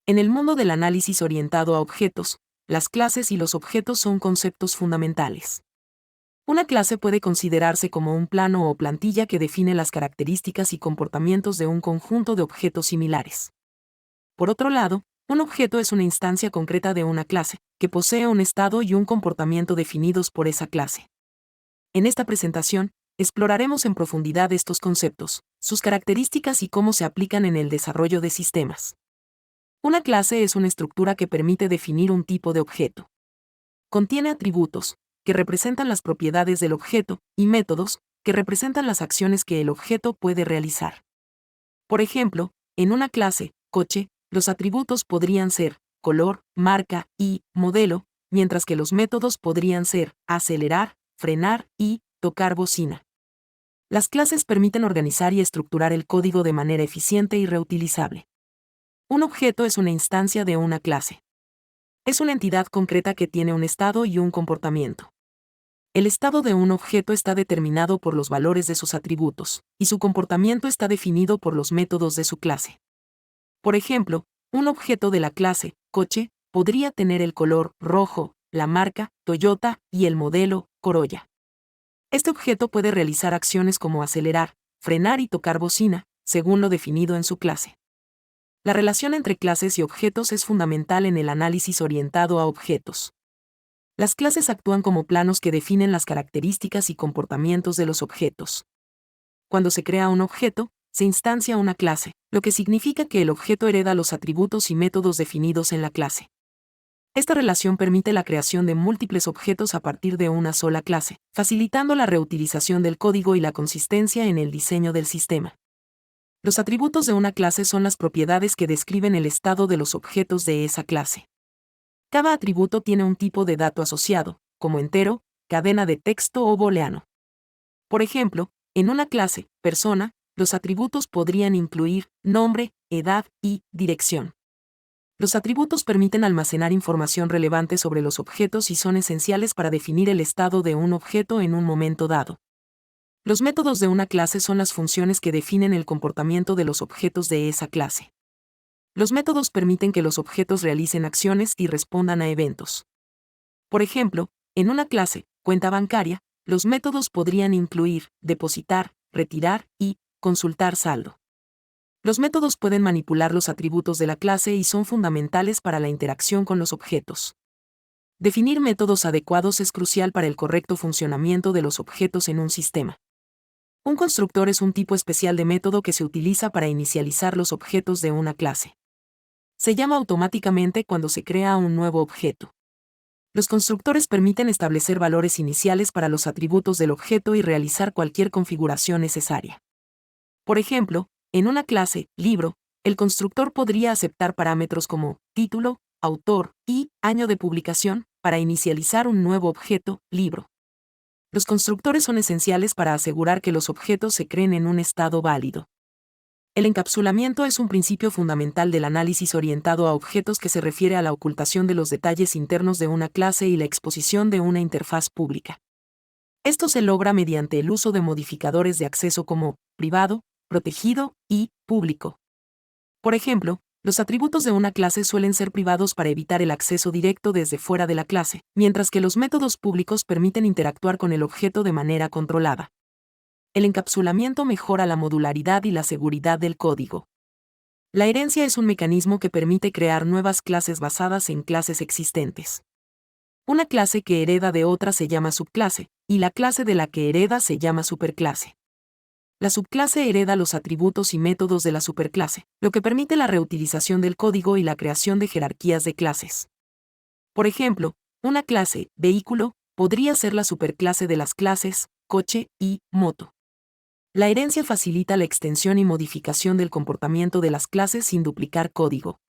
En el mundo del análisis orientado a objetos, las clases y los objetos son conceptos fundamentales. Una clase puede considerarse como un plano o plantilla que define las características y comportamientos de un conjunto de objetos similares. Por otro lado, un objeto es una instancia concreta de una clase, que posee un estado y un comportamiento definidos por esa clase. En esta presentación, exploraremos en profundidad estos conceptos, sus características y cómo se aplican en el desarrollo de sistemas. Una clase es una estructura que permite definir un tipo de objeto. Contiene atributos, que representan las propiedades del objeto, y métodos, que representan las acciones que el objeto puede realizar. Por ejemplo, en una clase, coche, los atributos podrían ser color, marca y modelo, mientras que los métodos podrían ser acelerar, frenar y tocar bocina. Las clases permiten organizar y estructurar el código de manera eficiente y reutilizable. Un objeto es una instancia de una clase. Es una entidad concreta que tiene un estado y un comportamiento. El estado de un objeto está determinado por los valores de sus atributos, y su comportamiento está definido por los métodos de su clase. Por ejemplo, un objeto de la clase coche podría tener el color rojo, la marca Toyota y el modelo Corolla. Este objeto puede realizar acciones como acelerar, frenar y tocar bocina, según lo definido en su clase. La relación entre clases y objetos es fundamental en el análisis orientado a objetos. Las clases actúan como planos que definen las características y comportamientos de los objetos. Cuando se crea un objeto, se instancia una clase, lo que significa que el objeto hereda los atributos y métodos definidos en la clase. Esta relación permite la creación de múltiples objetos a partir de una sola clase, facilitando la reutilización del código y la consistencia en el diseño del sistema. Los atributos de una clase son las propiedades que describen el estado de los objetos de esa clase. Cada atributo tiene un tipo de dato asociado, como entero, cadena de texto o booleano. Por ejemplo, en una clase, persona, los atributos podrían incluir nombre, edad y dirección. Los atributos permiten almacenar información relevante sobre los objetos y son esenciales para definir el estado de un objeto en un momento dado. Los métodos de una clase son las funciones que definen el comportamiento de los objetos de esa clase. Los métodos permiten que los objetos realicen acciones y respondan a eventos. Por ejemplo, en una clase, cuenta bancaria, los métodos podrían incluir depositar, retirar y consultar saldo. Los métodos pueden manipular los atributos de la clase y son fundamentales para la interacción con los objetos. Definir métodos adecuados es crucial para el correcto funcionamiento de los objetos en un sistema. Un constructor es un tipo especial de método que se utiliza para inicializar los objetos de una clase. Se llama automáticamente cuando se crea un nuevo objeto. Los constructores permiten establecer valores iniciales para los atributos del objeto y realizar cualquier configuración necesaria. Por ejemplo, en una clase, libro, el constructor podría aceptar parámetros como título, autor y año de publicación para inicializar un nuevo objeto, libro. Los constructores son esenciales para asegurar que los objetos se creen en un estado válido. El encapsulamiento es un principio fundamental del análisis orientado a objetos que se refiere a la ocultación de los detalles internos de una clase y la exposición de una interfaz pública. Esto se logra mediante el uso de modificadores de acceso como privado, protegido y público. Por ejemplo, los atributos de una clase suelen ser privados para evitar el acceso directo desde fuera de la clase, mientras que los métodos públicos permiten interactuar con el objeto de manera controlada. El encapsulamiento mejora la modularidad y la seguridad del código. La herencia es un mecanismo que permite crear nuevas clases basadas en clases existentes. Una clase que hereda de otra se llama subclase, y la clase de la que hereda se llama superclase. La subclase hereda los atributos y métodos de la superclase, lo que permite la reutilización del código y la creación de jerarquías de clases. Por ejemplo, una clase, vehículo, podría ser la superclase de las clases, coche y moto. La herencia facilita la extensión y modificación del comportamiento de las clases sin duplicar código.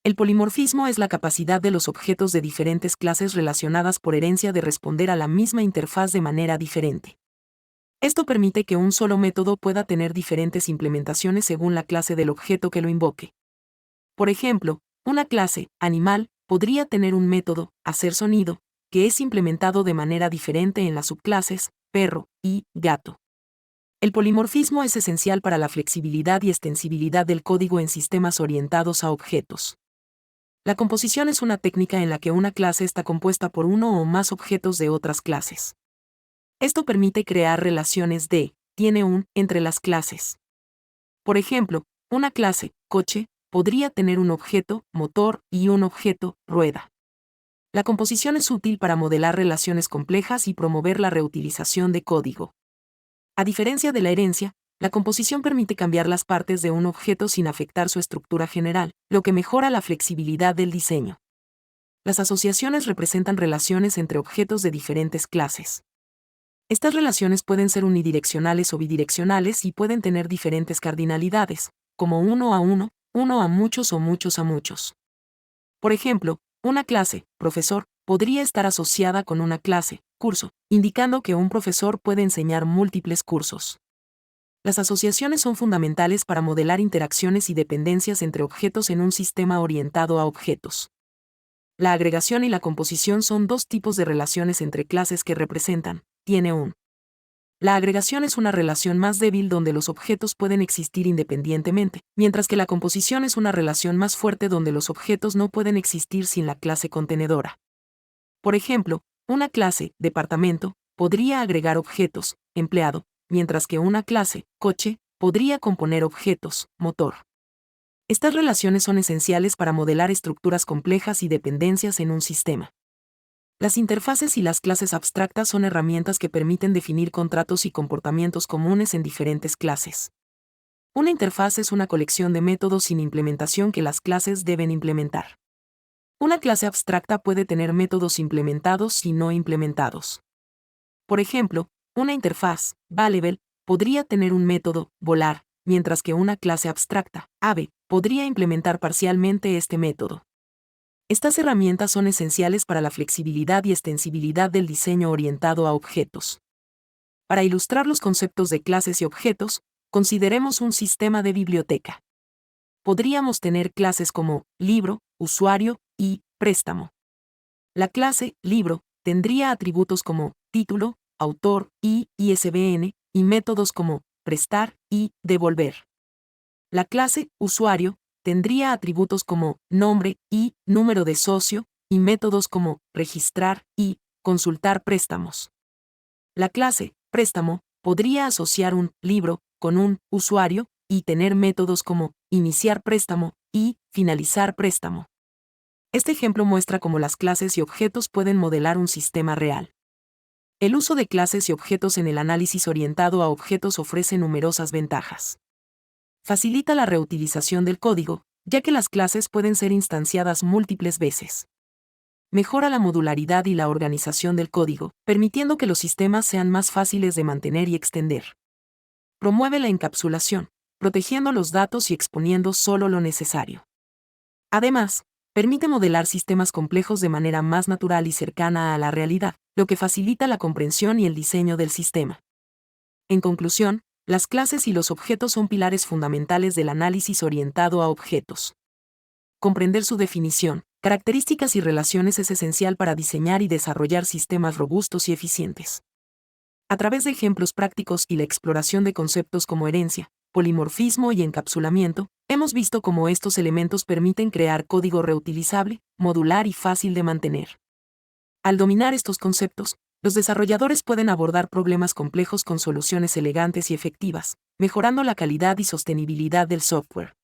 El polimorfismo es la capacidad de los objetos de diferentes clases relacionadas por herencia de responder a la misma interfaz de manera diferente. Esto permite que un solo método pueda tener diferentes implementaciones según la clase del objeto que lo invoque. Por ejemplo, una clase, animal, podría tener un método, hacer sonido, que es implementado de manera diferente en las subclases, perro y gato. El polimorfismo es esencial para la flexibilidad y extensibilidad del código en sistemas orientados a objetos. La composición es una técnica en la que una clase está compuesta por uno o más objetos de otras clases. Esto permite crear relaciones tiene un entre las clases. Por ejemplo, una clase, coche, podría tener un objeto, motor, y un objeto, rueda. La composición es útil para modelar relaciones complejas y promover la reutilización de código. A diferencia de la herencia, la composición permite cambiar las partes de un objeto sin afectar su estructura general, lo que mejora la flexibilidad del diseño. Las asociaciones representan relaciones entre objetos de diferentes clases. Estas relaciones pueden ser unidireccionales o bidireccionales y pueden tener diferentes cardinalidades, como uno a uno, uno a muchos o muchos a muchos. Por ejemplo, una clase, profesor, podría estar asociada con una clase, curso, indicando que un profesor puede enseñar múltiples cursos. Las asociaciones son fundamentales para modelar interacciones y dependencias entre objetos en un sistema orientado a objetos. La agregación y la composición son dos tipos de relaciones entre clases que representan, tiene un. La agregación es una relación más débil donde los objetos pueden existir independientemente, mientras que la composición es una relación más fuerte donde los objetos no pueden existir sin la clase contenedora. Por ejemplo, una clase, departamento, podría agregar objetos, empleado, mientras que una clase, coche, podría componer objetos, motor. Estas relaciones son esenciales para modelar estructuras complejas y dependencias en un sistema. Las interfaces y las clases abstractas son herramientas que permiten definir contratos y comportamientos comunes en diferentes clases. Una interfaz es una colección de métodos sin implementación que las clases deben implementar. Una clase abstracta puede tener métodos implementados y no implementados. Por ejemplo, una interfaz, Valuable, podría tener un método, volar, mientras que una clase abstracta, ave, podría implementar parcialmente este método. Estas herramientas son esenciales para la flexibilidad y extensibilidad del diseño orientado a objetos. Para ilustrar los conceptos de clases y objetos, consideremos un sistema de biblioteca. Podríamos tener clases como libro, usuario y préstamo. La clase libro tendría atributos como título, autor y ISBN, y métodos como prestar y devolver. La clase usuario tendría atributos como nombre y número de socio, y métodos como registrar y consultar préstamos. La clase préstamo podría asociar un libro con un usuario y tener métodos como iniciar préstamo y finalizar préstamo. Este ejemplo muestra cómo las clases y objetos pueden modelar un sistema real. El uso de clases y objetos en el análisis orientado a objetos ofrece numerosas ventajas. Facilita la reutilización del código, ya que las clases pueden ser instanciadas múltiples veces. Mejora la modularidad y la organización del código, permitiendo que los sistemas sean más fáciles de mantener y extender. Promueve la encapsulación, protegiendo los datos y exponiendo solo lo necesario. Además, permite modelar sistemas complejos de manera más natural y cercana a la realidad, lo que facilita la comprensión y el diseño del sistema. En conclusión, las clases y los objetos son pilares fundamentales del análisis orientado a objetos. Comprender su definición, características y relaciones es esencial para diseñar y desarrollar sistemas robustos y eficientes. A través de ejemplos prácticos y la exploración de conceptos como herencia, polimorfismo y encapsulamiento, hemos visto cómo estos elementos permiten crear código reutilizable, modular y fácil de mantener. Al dominar estos conceptos, los desarrolladores pueden abordar problemas complejos con soluciones elegantes y efectivas, mejorando la calidad y sostenibilidad del software.